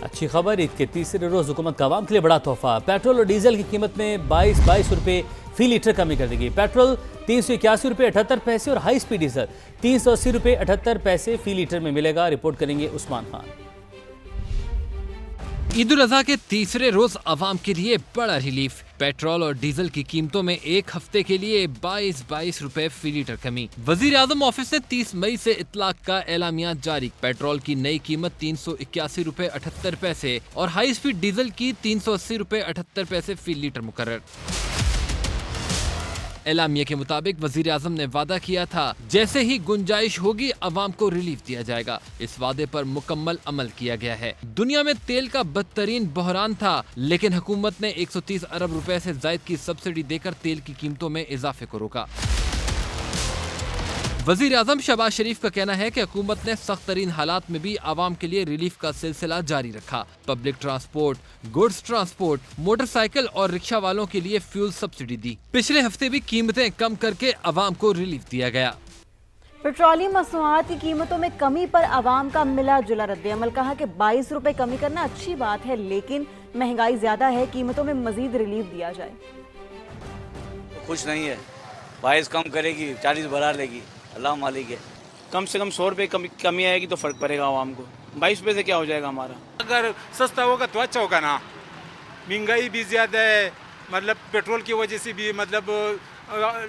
अच्छी खबर, ईद के तीसरे रोज हुकूमत का आवाम के लिए बड़ा तोहफा। पेट्रोल और डीजल की कीमत में 22 रुपए फी लीटर कमी कर देगी। पेट्रोल 381 रुपए 78 पैसे और हाई स्पीड डीजल 380 रुपए 78 पैसे फी लीटर में मिलेगा। रिपोर्ट करेंगे उस्मान खान। ईद उल अजहा के तीसरे रोज आवाम के लिए बड़ा रिलीफ। पेट्रोल और डीजल की कीमतों में एक हफ्ते के लिए 22 रुपए फी लीटर कमी। वजीर आजम ऑफिस ने 30 मई से इतलाक का एलामिया जारी। पेट्रोल की नई कीमत 381 रुपए 78 पैसे और हाई स्पीड डीजल की 380 रुपए 78 पैसे फी लीटर मुकर्रर। एलामिया के मुताबिक वजीर आजम ने वादा किया था जैसे ही गुंजाइश होगी आवाम को रिलीफ दिया जाएगा। इस वादे पर मुकम्मल अमल किया गया है। दुनिया में तेल का बदतरीन बहरान था, लेकिन हुकूमत ने 130 अरब रुपए से जायद की सब्सिडी देकर तेल की कीमतों में इजाफे को रोका। वजीर आजम शहबाज शरीफ का कहना है कि हुकूमत ने सख्त तरीन हालात में भी आवाम के लिए रिलीफ का सिलसिला जारी रखा। Public transport, goods transport, motorcycle और रिक्शा वालों के लिए फ्यूल सब्सिडी दी। पिछले हफ्ते भी कीमतें कम करके आवाम को रिलीफ दिया गया। पेट्रोलियम मसनूआत की कीमतों में कमी पर आवाम का मिला जुला रद्द-ए-अमल। कहा कि 22 रुपए कमी करना अच्छी बात है, लेकिन महंगाई ज्यादा है, कीमतों में मजीद रिलीफ दिया जाए। खुश नहीं है, 22 कम करेगी, 40 बढ़ा लेगी, अल्लाह मालिक है। कम से कम 100 रुपये कमी आएगी तो फ़र्क पड़ेगा आवाम को। 22 रुपये से क्या हो जाएगा हमारा? अगर सस्ता होगा तो अच्छा होगा ना। महंगाई भी ज़्यादा है, मतलब पेट्रोल की वजह से भी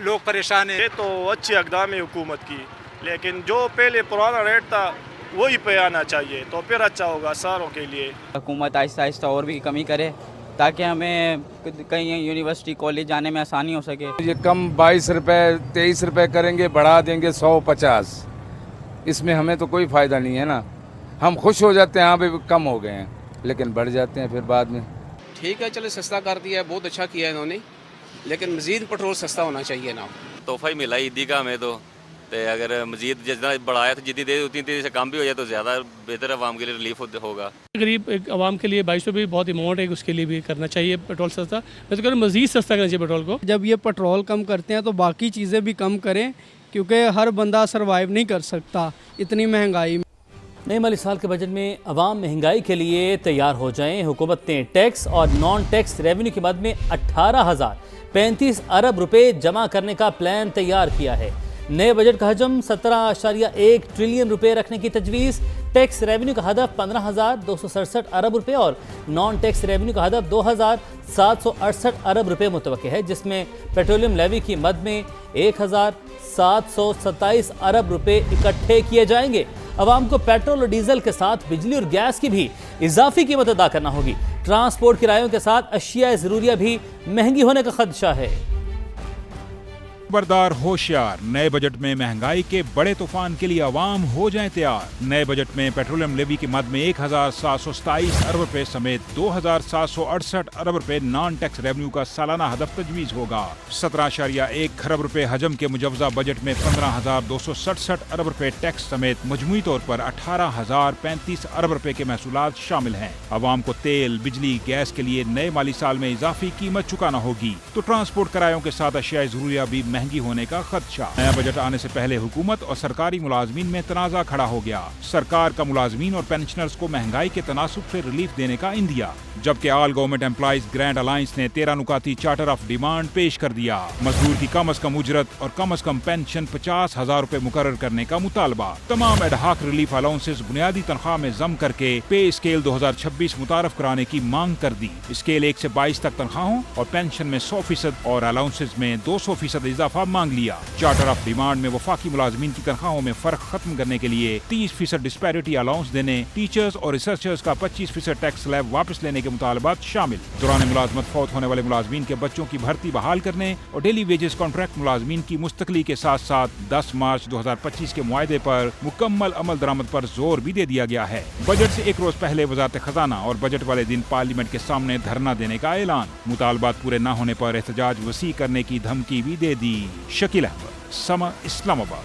लोग परेशान हैं। ये तो अच्छी इक़दाम है हुकूमत की, लेकिन जो पहले पुराना रेट था वही पे आना चाहिए तो फिर अच्छा होगा सारों के लिए। हुकूमत आहिस्ता आहिस्ता और भी कमी करे ताकि हमें कहीं यूनिवर्सिटी कॉलेज जाने में आसानी हो सके। ये कम 22 रुपए 23 रुपए करेंगे, बढ़ा देंगे 150। इसमें हमें तो कोई फ़ायदा नहीं है ना। हम खुश हो जाते हैं हाँ भाई कम हो गए हैं, लेकिन बढ़ जाते हैं फिर बाद में। ठीक है, चलो सस्ता कर दिया है, बहुत अच्छा किया है इन्होंने, लेकिन मजीद पेट्रोल सस्ता होना चाहिए ना। तोहफा ही मिला ईदी का हमें तो अगर मजीद जितना बढ़ाया तो जितनी देर उतनी देर से कम भी हो जाए तो ज़्यादा बेहतर आवाम के लिए रिलीफ होगा। गरीब एक आवाम के लिए 22 रुपये भी बहुत अमाउंट है, उसके लिए भी करना चाहिए पेट्रोल सस्ता। मैं तो कह रहा हूँ मजीद सस्ता करना चाहिए पेट्रोल को। जब ये पेट्रोल कम करते हैं तो बाकी चीज़ें भी कम करें, क्योंकि हर बंदा सर्वाइव नहीं कर सकता इतनी महंगाई में। नए माली साल के बजट में अवाम महंगाई के लिए तैयार हो जाएं। हुकूमत ने टैक्स और नॉन टैक्स रेवेन्यू के मद में 18,035 अरब रुपए जमा करने का प्लान तैयार किया है। नए बजट का हजम 17.1 ट्रिलियन रुपए रखने की तजवीज़। टैक्स रेवेन्यू का हदफ 15,267 अरब रुपए और नॉन टैक्स रेवेन्यू का हदफ 2,768 अरब रुपए मुतवक्के है, जिसमें पेट्रोलियम लेवी की मद में 1,727 अरब रुपए इकट्ठे किए जाएंगे। अवाम को पेट्रोल और डीजल के साथ बिजली और गैस की भी इजाफी कीमत अदा करना होगी। ट्रांसपोर्ट किरायों के साथ अशिया ज़रूरिया भी महंगी होने का खदशा है। खबरदार होशियार, नए बजट में महंगाई के बड़े तूफान के लिए आवाम हो जाएं तैयार। नए बजट में पेट्रोलियम लेवी की मद में 1,727 अरब रुपए समेत 2,768 अरब रुपए नॉन टैक्स रेवेन्यू का सालाना हदफ तजवीज होगा। 17.1 खरब रुपए हजम के मुजवजा बजट में 15,267 अरब रुपए टैक्स समेत मजमूई तौर पर 18,035 अरब रुपए के महसूलात शामिल हैं। आवाम को तेल, बिजली, गैस के लिए नए माली साल में इजाफी कीमत चुकाना होगी, तो ट्रांसपोर्ट किरायों के साथ अशिया ज़रूरिया भी महंगी होने का खदशा। नया बजट आने से पहले हुकूमत और सरकारी मुलाजमीन में तनाजा खड़ा हो गया। सरकार का मुलाजमीन और पेंशनर्स को महंगाई के तनासुब से रिलीफ देने का इंदिया, जबकि all government employees grand alliance ने 13 नुकाती चार्टर ऑफ डिमांड पेश कर दिया। मजदूर की कम अज कम उजरत और कम अज कम पेंशन 50,000 रुपए मुकर्रर करने का मुतालबा। तमाम एडहाक रिलीफ अलाउंसेस बुनियादी तनख्वाह में जम करके पे स्केल 2026 मुतारफ कराने की मांग कर दी। स्केल 1 से 22 तक तनख्वाहों और पेंशन में 100% और अलाउंसेस में 200% इजाफा मांग लिया। चार्टर ऑफ डिमांड में वफाकी मुलाजमीन की तनख्वाहों में फर्क खत्म करने के लिए 30% डिस्पैरिटी अलाउंस देने, टीचर्स और रिसर्चर्स का 25% टैक्स स्लैब वापस लेने के मुतालबात शामिल। दौरान मुलाजमत फौत होने वाले मुलाजमीन के बच्चों की भर्ती बहाल करने और डेली वेजेस कॉन्ट्रैक्ट मुलाजमीन की मुस्तकली के साथ साथ 10 मार्च 2025 के मुआहदे पर मुकम्मल अमल दरामद पर जोर भी दे दिया गया है। बजट से एक रोज पहले वजारत खजाना और बजट वाले दिन पार्लियामेंट के सामने धरना देने का ऐलान। मुतालबात पूरे न होने पर एहतजाज वसी करने की धमकी भी दे दी। शकील अहमद, समा, इस्लामाबाद।